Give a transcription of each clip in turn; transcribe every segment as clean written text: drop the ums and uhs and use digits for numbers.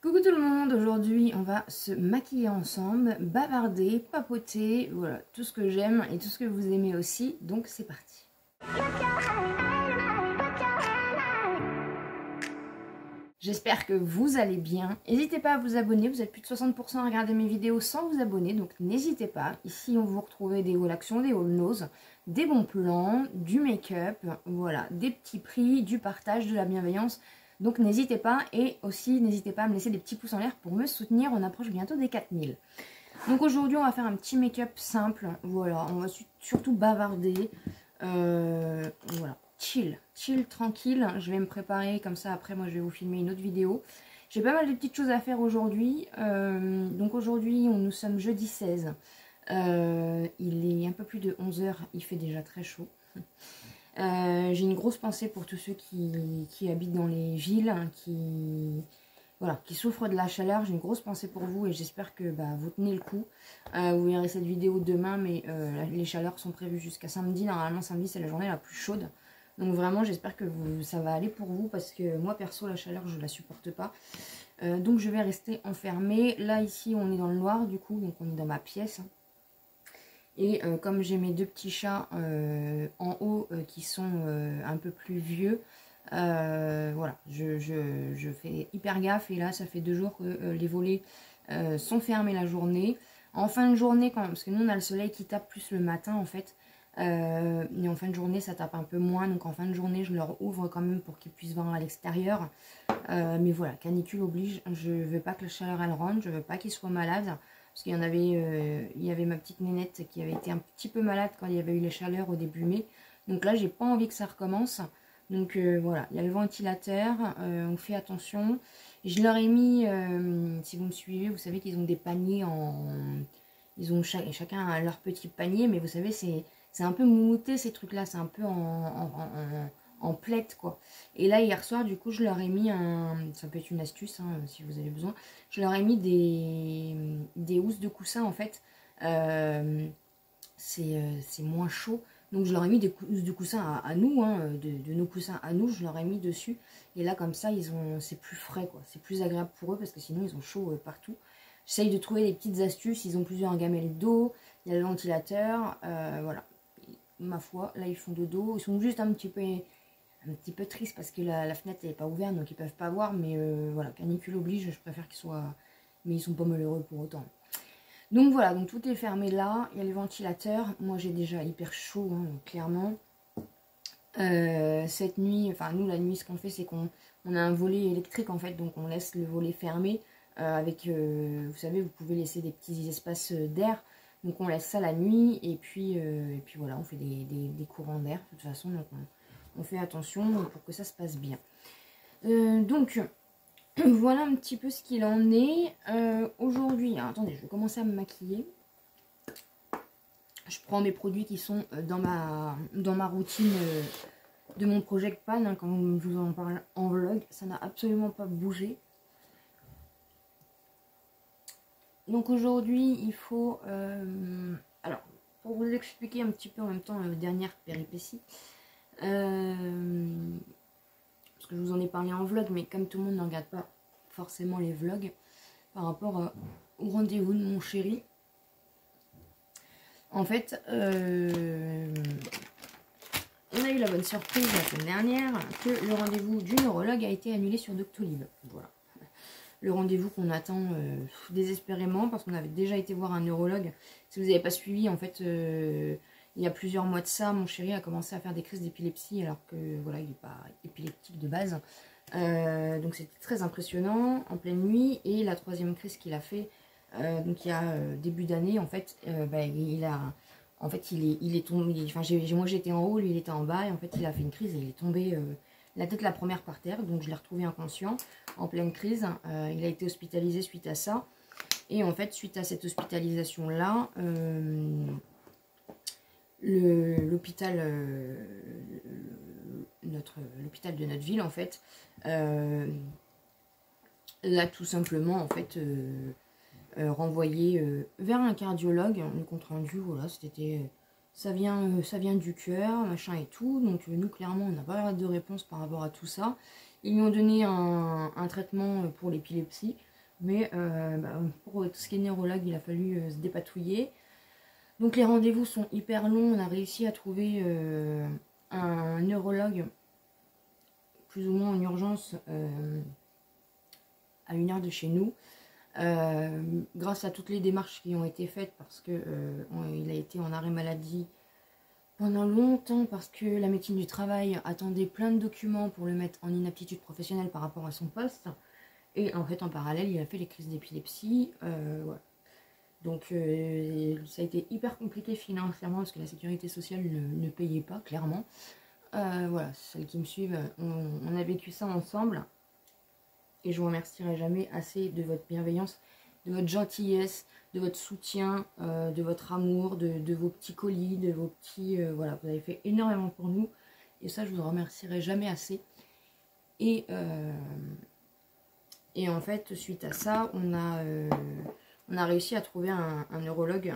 Coucou tout le monde, aujourd'hui on va se maquiller ensemble, bavarder, papoter, voilà, tout ce que j'aime et tout ce que vous aimez aussi, donc c'est parti. J'espère que vous allez bien, n'hésitez pas à vous abonner, vous êtes plus de 60% à regarder mes vidéos sans vous abonner, donc n'hésitez pas. Ici on vous retrouve des hauls actions, des hauls nose, des bons plans, du make-up, voilà, des petits prix, du partage, de la bienveillance. Donc n'hésitez pas, et aussi n'hésitez pas à me laisser des petits pouces en l'air pour me soutenir, on approche bientôt des 4000. Donc aujourd'hui on va faire un petit make-up simple, voilà, on va surtout bavarder, voilà, chill, tranquille, je vais me préparer comme ça, après moi je vais vous filmer une autre vidéo. J'ai pas mal de petites choses à faire aujourd'hui, donc aujourd'hui nous sommes jeudi 16, il est un peu plus de 11 h, il fait déjà très chaud. J'ai une grosse pensée pour tous ceux qui habitent dans les villes, qui souffrent de la chaleur. J'ai une grosse pensée pour vous et j'espère que vous tenez le coup. Vous verrez cette vidéo demain, mais les chaleurs sont prévues jusqu'à samedi. Normalement, samedi, c'est la journée la plus chaude. Donc vraiment, j'espère que ça va aller pour vous parce que moi, perso, la chaleur, je la supporte pas. Donc je vais rester enfermée. Là, ici, on est dans le noir, du coup, donc on est dans ma pièce. Et comme j'ai mes deux petits chats en haut qui sont un peu plus vieux, voilà, je fais hyper gaffe. Et là, ça fait 2 jours que les volets sont fermés la journée. En fin de journée, parce que nous, on a le soleil qui tape plus le matin, en fait. Et en fin de journée, ça tape un peu moins. Donc en fin de journée, je leur ouvre quand même pour qu'ils puissent voir à l'extérieur. Mais voilà, canicule oblige. Je veux pas que la chaleur, elle rentre. Je veux pas qu'ils soient malades. Parce qu'il y avait ma petite nénette qui avait été un petit peu malade quand il y avait eu les chaleurs au début mai. Donc là, j'ai pas envie que ça recommence. Donc voilà, il y a le ventilateur, on fait attention. Je leur ai mis, si vous me suivez, vous savez qu'ils ont des paniers ils ont chacun a leur petit panier, mais vous savez, c'est un peu moumoute ces trucs-là, c'est un peu en plette quoi. Et là hier soir du coup je leur ai mis ça peut être une astuce hein, si vous avez besoin, je leur ai mis des housses de coussin en fait, c'est moins chaud, donc je leur ai mis des housses de coussin à nous, hein, de nos coussins à nous, je leur ai mis dessus, et là comme ça c'est plus frais quoi, c'est plus agréable pour eux parce que sinon ils ont chaud partout. J'essaye de trouver des petites astuces, ils ont plusieurs gamelles d'eau, il y a le ventilateur, voilà. Ma foi, là ils font dodo, ils sont juste un petit peu triste parce que la fenêtre n'est pas ouverte, donc ils peuvent pas voir, mais voilà, canicule oblige, je préfère qu'ils soient, mais ils sont pas malheureux pour autant. Donc voilà, donc tout est fermé là, il y a les ventilateurs, moi j'ai déjà hyper chaud, hein, clairement. Cette nuit, enfin nous la nuit ce qu'on fait c'est qu'on a un volet électrique en fait, donc on laisse le volet fermé, avec, vous savez, vous pouvez laisser des petits espaces d'air, donc on laisse ça la nuit, et puis voilà, on fait des courants d'air, de toute façon, donc on fait attention pour que ça se passe bien. Donc, voilà un petit peu ce qu'il en est. Aujourd'hui, attendez, je vais commencer à me maquiller. Je prends mes produits qui sont dans ma routine de mon Project Pan, hein, quand je vous en parle en vlog. Ça n'a absolument pas bougé. Donc aujourd'hui, il faut... alors, pour vous expliquer un petit peu en même temps dernière péripétie, parce que je vous en ai parlé en vlog, mais comme tout le monde ne regarde pas forcément les vlogs, par rapport au rendez-vous de mon chéri, en fait, on a eu la bonne surprise la semaine dernière que le rendez-vous du neurologue a été annulé sur Doctolib. Voilà. Le rendez-vous qu'on attend désespérément, parce qu'on avait déjà été voir un neurologue. Si vous n'avez pas suivi, en fait, il y a plusieurs mois de ça, mon chéri a commencé à faire des crises d'épilepsie, alors que voilà, il n'est pas épileptique de base. Donc c'était très impressionnant, en pleine nuit. Et la 3e crise qu'il a fait, donc il y a début d'année, en fait, il est tombé. Enfin, moi j'étais en haut, lui il était en bas, et en fait il a fait une crise et il est tombé la tête la première par terre, donc je l'ai retrouvé inconscient en pleine crise. Il a été hospitalisé suite à ça, et en fait suite à cette hospitalisation là, l'hôpital de notre ville en fait l'a tout simplement en fait renvoyé vers un cardiologue. Le compte rendu, voilà, c'était ça vient du cœur, machin et tout. Donc nous, clairement, on n'a pas de réponse par rapport à tout ça. Ils lui ont donné un traitement pour l'épilepsie. Mais pour tout ce qui est neurologue, il a fallu se dépatouiller. Donc les rendez-vous sont hyper longs. On a réussi à trouver un neurologue plus ou moins en urgence à 1 heure de chez nous. Grâce à toutes les démarches qui ont été faites, parce que il a été en arrêt maladie pendant longtemps, parce que la médecine du travail attendait plein de documents pour le mettre en inaptitude professionnelle par rapport à son poste. Et en fait, en parallèle, il a fait les crises d'épilepsie. Voilà. Donc ça a été hyper compliqué financièrement, parce que la sécurité sociale ne payait pas, clairement. Voilà, celles qui me suivent, on a vécu ça ensemble. Et je vous remercierai jamais assez de votre bienveillance, de votre gentillesse, de votre soutien, de votre amour, de vos petits colis, de vos petits... voilà, vous avez fait énormément pour nous. Et ça, je vous remercierai jamais assez. Et en fait, suite à ça, on a réussi à trouver un neurologue.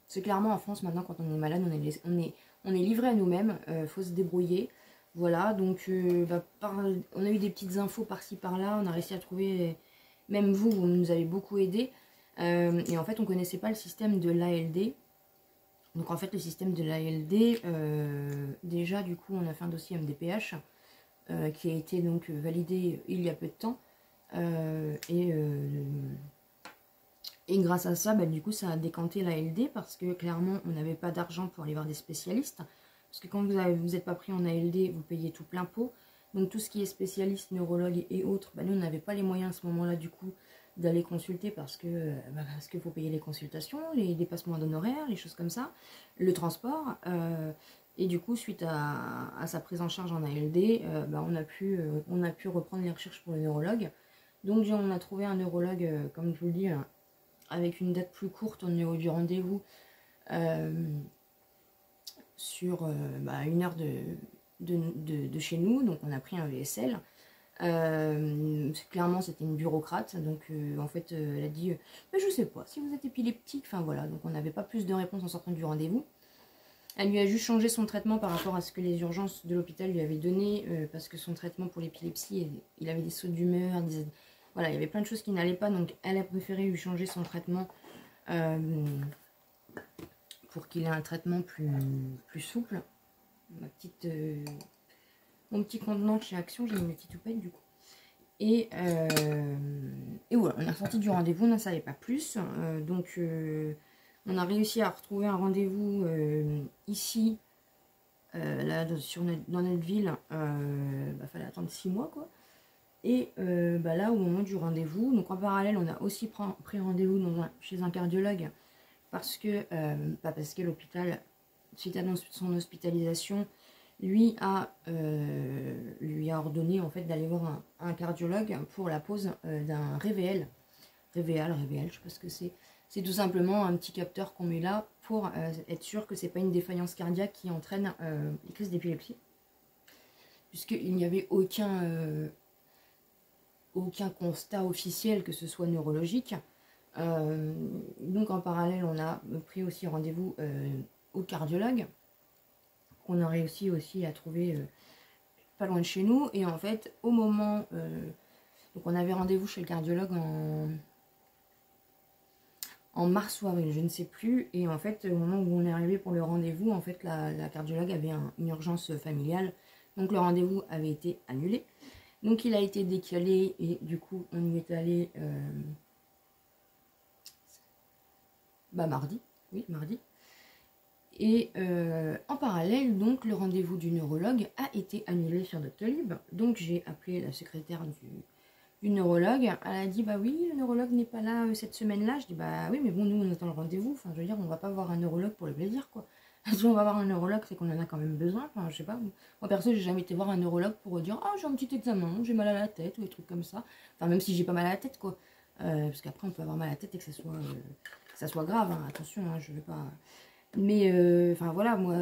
C'est clairement en France, maintenant, quand on est malade, on est livré à nous-mêmes. Faut se débrouiller. Voilà, donc on a eu des petites infos par-ci par-là, on a réussi à trouver, même vous nous avez beaucoup aidé. Et en fait, on ne connaissait pas le système de l'ALD. Donc en fait, le système de l'ALD, déjà du coup, on a fait un dossier MDPH qui a été donc validé il y a peu de temps. Et grâce à ça, du coup, ça a décanté l'ALD parce que clairement, on n'avait pas d'argent pour aller voir des spécialistes. Parce que quand vous n'êtes pas pris en ALD, vous payez tout plein pot. Donc tout ce qui est spécialiste, neurologue et autres, nous on n'avait pas les moyens à ce moment-là du coup d'aller consulter parce que faut payer les consultations, les dépassements d'honoraires, les choses comme ça, le transport. Et du coup, suite à sa prise en charge en ALD, on a pu reprendre les recherches pour le neurologue. Donc on a trouvé un neurologue, comme je vous le dis, avec une date plus courte au niveau du rendez-vous. Sur 1 heure de chez nous, donc on a pris un VSL. Clairement c'était une bureaucrate, donc en fait elle a dit je sais pas si vous êtes épileptique, enfin voilà, donc on n'avait pas plus de réponses en sortant du rendez-vous. Elle lui a juste changé son traitement par rapport à ce que les urgences de l'hôpital lui avaient donné, parce que son traitement pour l'épilepsie, il avait des sauts d'humeur, voilà, il y avait plein de choses qui n'allaient pas, donc elle a préféré lui changer son traitement pour qu'il ait un traitement plus souple. Mon petit contenant chez Action, j'ai mis une petite toupette du coup. Et voilà, on est ressorti du rendez-vous, on n'en savait pas plus. Donc on a réussi à retrouver un rendez-vous ici, là, dans notre ville. Fallait attendre 6 mois quoi. Et là, au moment du rendez-vous, donc en parallèle, on a aussi pris rendez-vous chez un cardiologue. Parce que l'hôpital, suite à son hospitalisation, lui a ordonné en fait d'aller voir un cardiologue pour la pose d'un révéal. Révéal, je sais pas ce que c'est. C'est tout simplement un petit capteur qu'on met là pour être sûr que c'est pas une défaillance cardiaque qui entraîne les crises d'épilepsie. Puisqu'il n'y avait aucun constat officiel, que ce soit neurologique. Donc en parallèle, on a pris aussi rendez-vous au cardiologue, qu'on a réussi aussi à trouver pas loin de chez nous. Et en fait, au moment... donc on avait rendez-vous chez le cardiologue en mars ou avril, je ne sais plus. Et en fait, au moment où on est arrivé pour le rendez-vous, en fait, la cardiologue avait une urgence familiale. Donc le rendez-vous avait été annulé. Donc il a été décalé et du coup, on y est allé... mardi. Et en parallèle, donc, le rendez-vous du neurologue a été annulé sur Doctolib. Donc j'ai appelé la secrétaire du neurologue. Elle a dit oui, le neurologue n'est pas là cette semaine-là. Je dis oui, mais bon, nous on attend le rendez-vous. Enfin, je veux dire, on va pas voir un neurologue pour le plaisir, quoi. Si on va voir un neurologue, c'est qu'on en a quand même besoin. Enfin, je sais pas. Moi perso, j'ai jamais été voir un neurologue pour dire j'ai un petit examen, j'ai mal à la tête ou des trucs comme ça. Enfin, même si j'ai pas mal à la tête, quoi. Parce qu'après, on peut avoir mal à la tête et que ça soit grave, hein. Attention, hein, je veux pas... Mais, enfin, voilà, moi...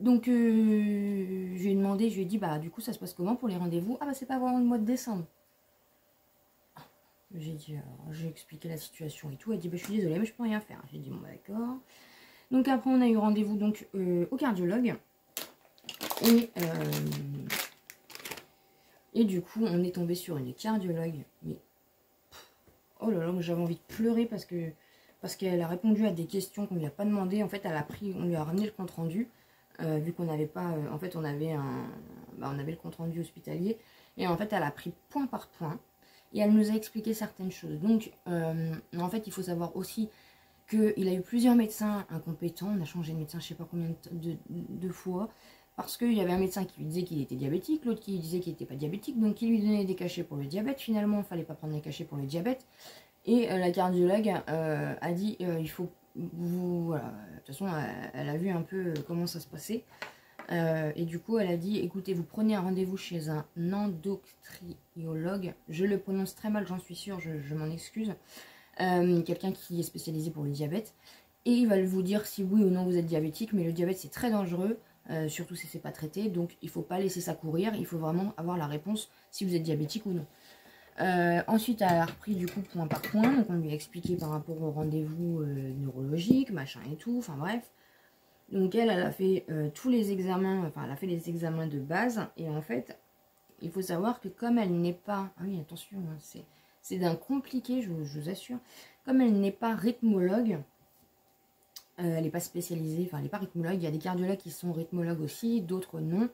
Donc, je lui ai demandé, je lui ai dit, du coup, ça se passe comment pour les rendez-vous? C'est pas avant le mois de décembre. J'ai dit, j'ai expliqué la situation et tout. Elle dit, je suis désolée, mais je peux rien faire. J'ai dit, bon, d'accord. Donc, après, on a eu rendez-vous donc au cardiologue. Et... Et du coup, on est tombé sur une cardiologue. Mais oh là là, j'avais envie de pleurer parce qu'elle a répondu à des questions qu'on lui a pas demandé. En fait, on lui a ramené le compte rendu vu qu'on n'avait pas. En fait, on avait on avait le compte rendu hospitalier et en fait, elle a pris point par point et elle nous a expliqué certaines choses. Donc, en fait, il faut savoir aussi qu'il a eu plusieurs médecins incompétents. On a changé de médecin, je sais pas combien de fois. Parce qu'il y avait un médecin qui lui disait qu'il était diabétique, l'autre qui lui disait qu'il n'était pas diabétique, donc il lui donnait des cachets pour le diabète. Finalement, il ne fallait pas prendre les cachets pour le diabète. Et la cardiologue a dit il faut vous. Voilà. De toute façon, elle a vu un peu comment ça se passait. Et du coup, elle a dit écoutez, vous prenez un rendez-vous chez un endocrinologue. Je le prononce très mal, j'en suis sûre, je m'en excuse. Quelqu'un qui est spécialisé pour le diabète. Et il va vous dire si oui ou non vous êtes diabétique. Mais le diabète, c'est très dangereux. Surtout si c'est pas traité, donc il faut pas laisser ça courir, il faut vraiment avoir la réponse si vous êtes diabétique ou non. Ensuite, elle a repris du coup point par point, donc on lui a expliqué par rapport au rendez-vous neurologique, machin et tout, enfin bref. Donc elle a fait tous les examens, enfin elle a fait les examens de base, et en fait, il faut savoir que comme elle n'est pas, ah oui attention, hein, c'est d'un compliqué, je vous assure, comme elle n'est pas rythmologue, elle n'est pas spécialisée, enfin elle n'est pas rythmologue, il y a des cardiologues qui sont rythmologues aussi, d'autres non.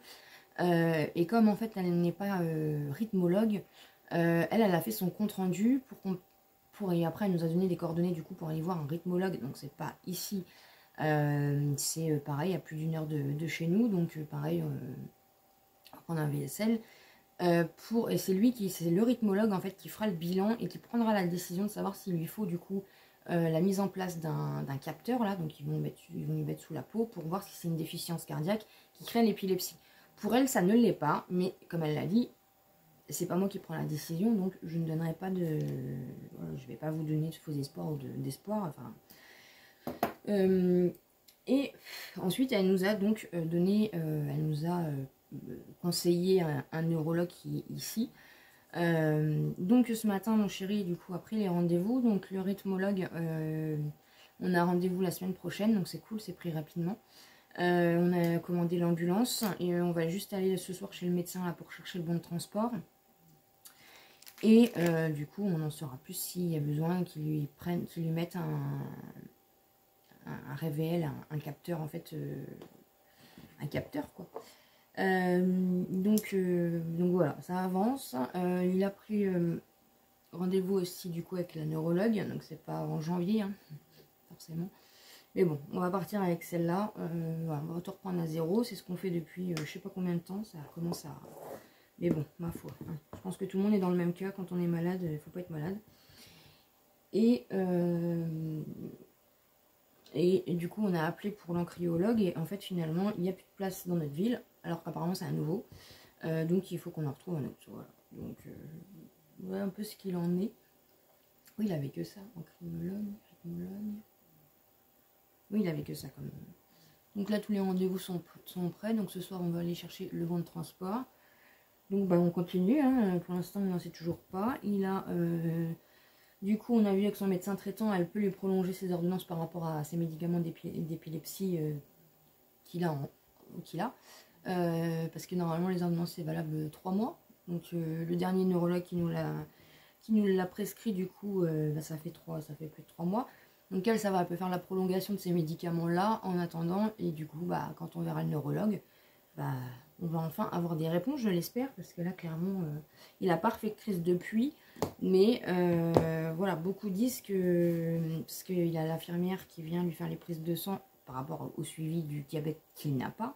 Et comme en fait elle n'est pas rythmologue, elle a fait son compte rendu et après elle nous a donné des coordonnées du coup pour aller voir un rythmologue, donc c'est pas ici, c'est pareil à plus d'1 heure de chez nous, donc pareil, on va prendre un VSL. Et c'est le rythmologue en fait qui fera le bilan et qui prendra la décision de savoir s'il lui faut du coup la mise en place d'un capteur là, donc ils vont lui mettre sous la peau pour voir si c'est une déficience cardiaque qui crée l'épilepsie. Pour elle ça ne l'est pas, mais comme elle l'a dit, c'est pas moi qui prends la décision, donc je ne donnerai pas de, je vais pas vous donner de faux espoirs ou d'espoir, et ensuite elle nous a donc donné, elle nous a conseillé un neurologue qui est ici. Donc ce matin mon chéri du coup a pris les rendez-vous, donc le rythmologue on a rendez-vous la semaine prochaine, donc c'est cool, c'est pris rapidement. On a commandé l'ambulance et on va juste aller ce soir chez le médecin là, pour chercher le bon de transport. Et du coup on en saura plus s'il y a besoin qu'ils lui mettent un révéel, un capteur en fait, un capteur quoi. Donc voilà, ça avance. Il a pris rendez-vous aussi du coup avec la neurologue, donc c'est pas en janvier hein, forcément. Mais bon, on va partir avec celle-là. Voilà, on va tout reprendre à zéro. C'est ce qu'on fait depuis je sais pas combien de temps. Ça commence à... Mais bon, ma foi. Hein. Je pense que tout le monde est dans le même cas. Quand on est malade, il ne faut pas être malade. Et du coup, on a appelé pour l'encriologue. Et en fait, finalement, il n'y a plus de place dans notre ville. Alors qu'apparemment, c'est un nouveau. Donc, il faut qu'on en retrouve un autre. Voilà. Donc, voilà un peu ce qu'il en est. Oui, il avait que ça. Encriologue. Oui, il avait que ça quand même. Donc là, tous les rendez-vous sont prêts. Donc ce soir, on va aller chercher le bon de transport. Donc on continue. Hein. Pour l'instant, on n'en sait toujours pas. Il a... du coup, on a vu avec son médecin traitant, elle peut lui prolonger ses ordonnances par rapport à ses médicaments d'épilepsie qu'il a. Parce que normalement, les ordonnances, c'est valable 3 mois. Donc le dernier neurologue qui nous l'a prescrit, du coup, ça fait plus de 3 mois. Donc elle, ça va, elle peut faire la prolongation de ces médicaments-là en attendant. Et du coup, quand on verra le neurologue, on va enfin avoir des réponses, je l'espère. Parce que là, clairement, il n'a pas refait de crise depuis. Mais voilà, beaucoup disent que... Parce qu'il a l'infirmière qui vient lui faire les prises de sang par rapport au suivi du diabète qu'il n'a pas.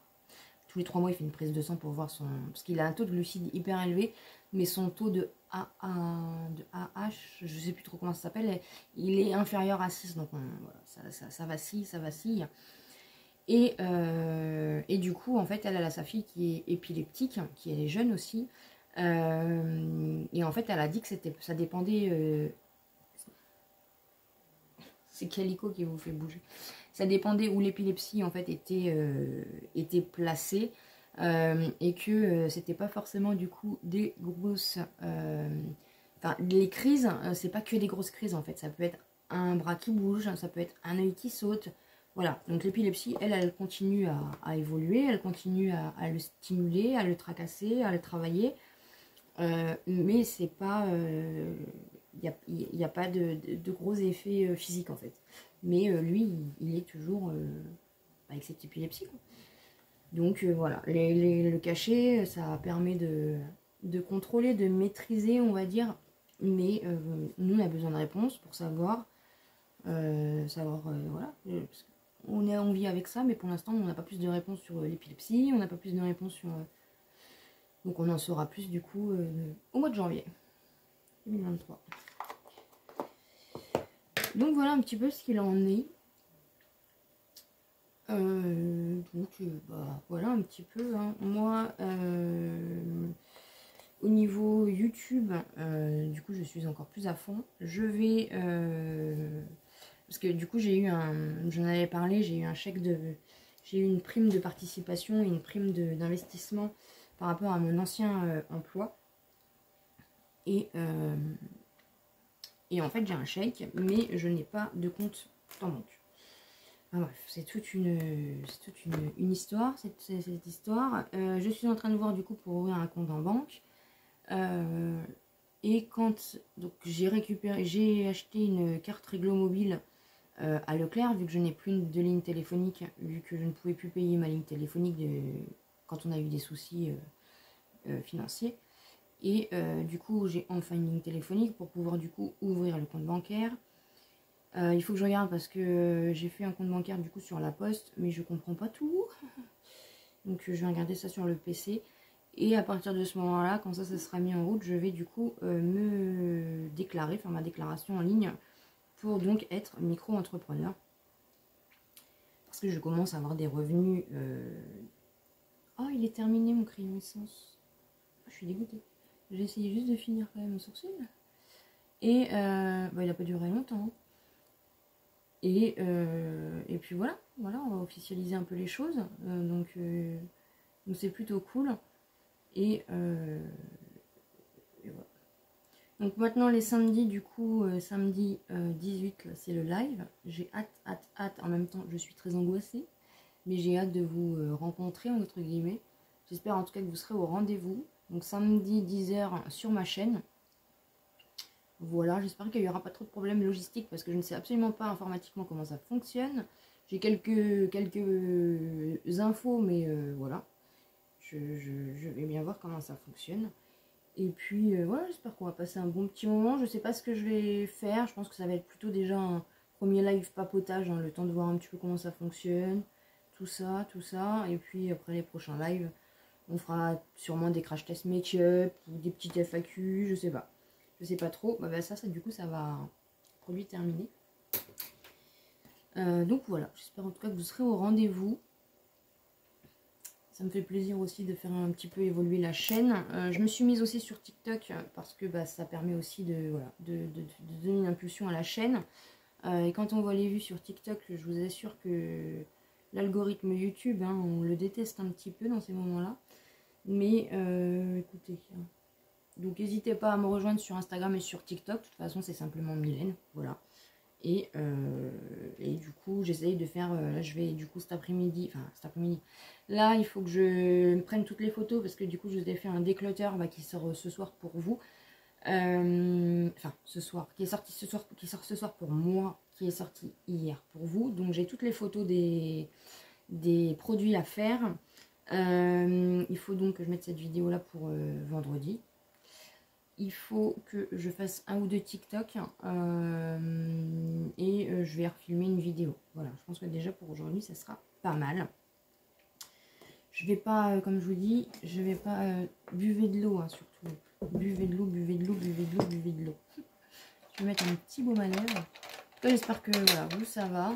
Tous les 3 mois, il fait une prise de sang pour voir son... Parce qu'il a un taux de glucides hyper élevé. Mais son taux de AH, je ne sais plus trop comment ça s'appelle, il est inférieur à 6, donc voilà, ça vacille. Et du coup, en fait, elle a sa fille qui est épileptique, qui est jeune aussi, et en fait, elle a dit que ça dépendait... c'est Calico qui vous fait bouger. Ça dépendait où l'épilepsie, en fait, était placée. Et que c'était pas forcément du coup des grosses... Enfin, les crises, c'est pas que des grosses crises en fait. Ça peut être un bras qui bouge, ça peut être un œil qui saute. Voilà, donc l'épilepsie, elle continue à évoluer, elle continue à le stimuler, à le tracasser, à le travailler. Mais c'est pas... il n'y a pas de gros effets physiques en fait. Mais lui, il est toujours avec cette épilepsie, quoi. Donc voilà, le cachet, ça permet de contrôler, de maîtriser, on va dire. Mais nous, on a besoin de réponses pour savoir, voilà. On vit avec ça, mais pour l'instant, on n'a pas plus de réponses sur l'épilepsie, on n'a pas plus de réponses sur... donc on en saura plus du coup au mois de janvier 2023. Donc voilà un petit peu ce qu'il en est. Bah, voilà un petit peu, hein. Moi, au niveau YouTube, du coup je suis encore plus à fond. Je vais... parce que du coup j'ai eu j'en avais parlé, j'ai eu un chèque de... J'ai eu une prime de participation et une prime d'investissement par rapport à mon ancien emploi. Et en fait j'ai un chèque, mais je n'ai pas de compte en banque. Ah, bref, c'est toute une histoire, cette histoire. Je suis en train de voir du coup pour ouvrir un compte en banque. Et quand donc j'ai acheté une carte réglo mobile à Leclerc, vu que je n'ai plus de ligne téléphonique, vu que je ne pouvais plus payer ma ligne téléphonique quand on a eu des soucis financiers. Et du coup j'ai enfin une ligne téléphonique pour pouvoir du coup ouvrir le compte bancaire. Il faut que je regarde parce que j'ai fait un compte bancaire du coup sur la poste, mais je comprends pas tout. Donc je vais regarder ça sur le PC. Et à partir de ce moment-là, quand ça sera mis en route, je vais du coup me déclarer, faire ma déclaration en ligne pour donc être micro-entrepreneur. Parce que je commence à avoir des revenus. Oh, il est terminé mon crayon essence. Je suis dégoûtée. J'ai essayé juste de finir quand même mon sourcil. Et bah, il n'a pas duré longtemps. Et puis voilà, on va officialiser un peu les choses. Donc c'est plutôt cool. Et voilà. Donc maintenant les samedis, du coup, samedi 18, c'est le live. J'ai hâte. En même temps, je suis très angoissée. Mais j'ai hâte de vous rencontrer, entre guillemets. J'espère en tout cas que vous serez au rendez-vous. Donc samedi 10h sur ma chaîne. Voilà, j'espère qu'il n'y aura pas trop de problèmes logistiques parce que je ne sais absolument pas informatiquement comment ça fonctionne. J'ai quelques infos, mais voilà. Je vais bien voir comment ça fonctionne. Et puis voilà, j'espère qu'on va passer un bon petit moment. Je ne sais pas ce que je vais faire. Je pense que ça va être plutôt déjà un premier live papotage, hein, le temps de voir un petit peu comment ça fonctionne. Tout ça. Et puis après les prochains lives, on fera sûrement des crash test make-up ou des petites FAQ, je sais pas. Je sais pas trop. Bah, ça du coup, ça va produit terminé. Donc voilà, j'espère en tout cas que vous serez au rendez-vous. Ça me fait plaisir aussi de faire un petit peu évoluer la chaîne. Je me suis mise aussi sur TikTok parce que bah, ça permet aussi de donner une impulsion à la chaîne. Et quand on voit les vues sur TikTok, je vous assure que l'algorithme YouTube, hein, on le déteste un petit peu dans ces moments-là. Mais écoutez, donc n'hésitez pas à me rejoindre sur Instagram et sur TikTok. De toute façon, c'est simplement Mylène, voilà. Et du coup, j'essaye de faire... là, je vais du coup cet après-midi... Enfin, cet après-midi... Là, il faut que je prenne toutes les photos parce que du coup, je vous ai fait un déclutter qui sort ce soir pour vous. Enfin, ce soir. Qui sort ce soir pour moi, qui est sorti hier pour vous. Donc, j'ai toutes les photos des produits à faire. Il faut donc que je mette cette vidéo-là pour vendredi. Il faut que je fasse un ou deux TikTok et je vais refilmer une vidéo. Voilà, je pense que déjà pour aujourd'hui, ça sera pas mal. Je vais pas, comme je vous dis, je vais pas buvez de l'eau, hein, surtout. Buvez de l'eau. Je vais mettre un petit baume à lèvres. J'espère que voilà, vous ça va.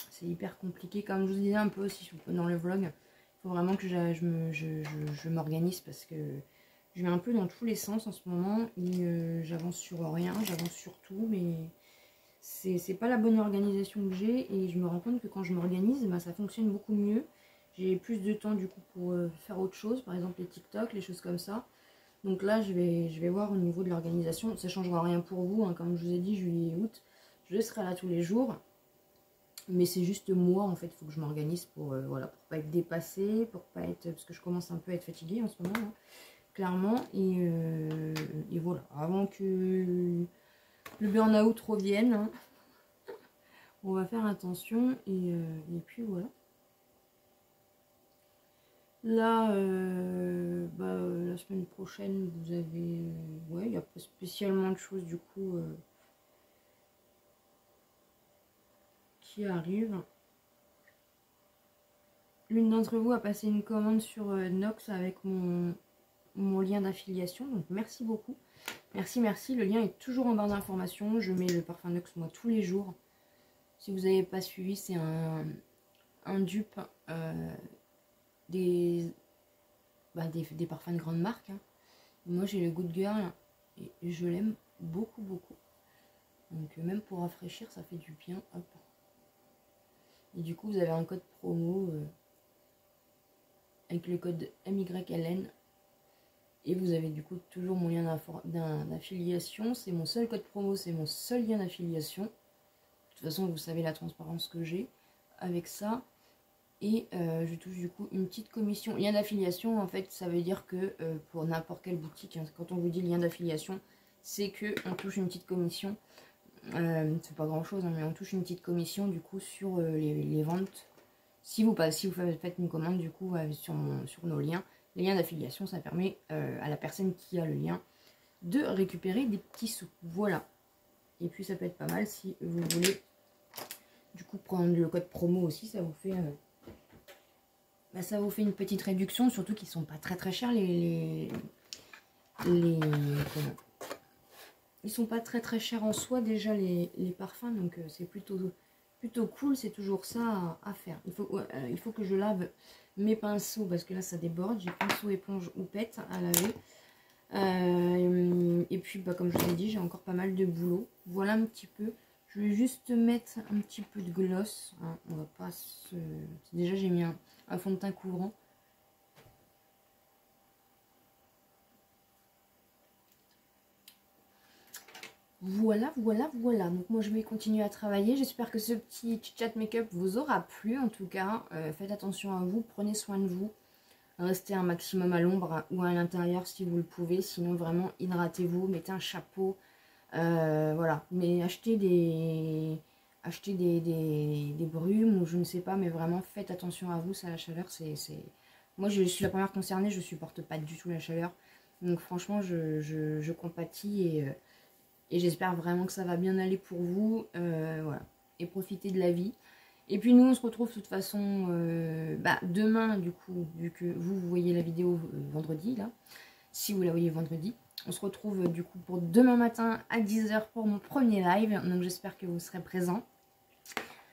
C'est hyper compliqué, comme je vous disais un peu aussi dans le vlog. Il faut vraiment que je m'organise parce que je vais un peu dans tous les sens en ce moment. J'avance sur rien, j'avance sur tout, mais c'est pas la bonne organisation que j'ai. Et je me rends compte que quand je m'organise, bah, ça fonctionne beaucoup mieux. J'ai plus de temps du coup pour faire autre chose, par exemple les TikTok, les choses comme ça. Donc là, je vais voir au niveau de l'organisation. Ça ne changera rien pour vous, hein. Comme je vous ai dit, juillet et août, je serai là tous les jours. Mais c'est juste moi, en fait, il faut que je m'organise pour, voilà, pour pas être dépassée, pour pas être... Parce que je commence un peu à être fatiguée en ce moment, hein, clairement. Et voilà, avant que le burn-out revienne, hein, on va faire attention. Et puis voilà. Là, la semaine prochaine, vous avez... ouais, il n'y a pas spécialement de choses, du coup, qui arrivent. L'une d'entre vous a passé une commande sur Nox avec mon lien d'affiliation. Donc, merci beaucoup. Merci, merci. Le lien est toujours en barre d'informations. Je mets le parfum Nox, moi, tous les jours. Si vous n'avez pas suivi, c'est un dupe des parfums de grande marque. Hein. Moi, j'ai le Good Girl et je l'aime beaucoup, beaucoup. Donc, même pour rafraîchir, ça fait du bien. Hop. Et du coup, vous avez un code promo avec le code MYLN. Et vous avez du coup toujours mon lien d'affiliation. C'est mon seul code promo, c'est mon seul lien d'affiliation. De toute façon, vous savez la transparence que j'ai avec ça. Et je touche du coup une petite commission. Lien d'affiliation, en fait, ça veut dire que pour n'importe quelle boutique, hein, quand on vous dit lien d'affiliation, c'est que on touche une petite commission. C'est pas grand chose, hein, mais on touche une petite commission du coup sur les ventes. Si vous faites une commande du coup sur nos liens, les liens d'affiliation, ça permet à la personne qui a le lien de récupérer des petits sous. Voilà. Et puis ça peut être pas mal si vous voulez du coup prendre le code promo aussi, ça vous fait une petite réduction, surtout qu'ils sont pas très très chers comment, ils sont pas très très chers en soi déjà les parfums, donc c'est plutôt cool. C'est toujours ça à faire. Il faut que je lave mes pinceaux parce que là ça déborde. J'ai pinceau, éponge, houppette à laver. Et puis comme je vous ai dit, j'ai encore pas mal de boulot. Voilà un petit peu. Je vais juste mettre un petit peu de gloss, hein. On va pas se... Déjà j'ai mis un fond de teint couvrant. Voilà. Donc moi je vais continuer à travailler. J'espère que ce petit chat make-up vous aura plu. En tout cas, faites attention à vous, prenez soin de vous. Restez un maximum à l'ombre ou à l'intérieur si vous le pouvez. Sinon vraiment hydratez-vous, mettez un chapeau. Voilà. Mais achetez des brumes ou je ne sais pas. Mais vraiment faites attention à vous. Ça, la chaleur, c'est... Moi je suis la première concernée. Je supporte pas du tout la chaleur. Donc franchement je compatis et j'espère vraiment que ça va bien aller pour vous. Voilà. Et profitez de la vie. Et puis nous, on se retrouve de toute façon demain, du coup, vu que vous voyez la vidéo vendredi, là. Si vous la voyez vendredi. On se retrouve du coup pour demain matin à 10 h pour mon premier live. Donc j'espère que vous serez présents.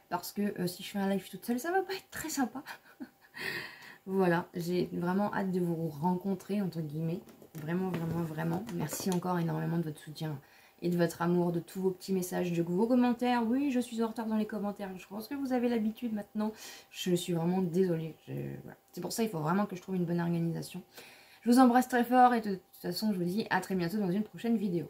Parce que si je fais un live toute seule, ça va pas être très sympa. Voilà. J'ai vraiment hâte de vous rencontrer, entre guillemets. Vraiment. Merci encore énormément de votre soutien et de votre amour, de tous vos petits messages, de vos commentaires. Oui, je suis en retard dans les commentaires. Je pense que vous avez l'habitude maintenant. Je suis vraiment désolée. Voilà. C'est pour ça qu'il faut vraiment que je trouve une bonne organisation. Je vous embrasse très fort et de toute façon, je vous dis à très bientôt dans une prochaine vidéo.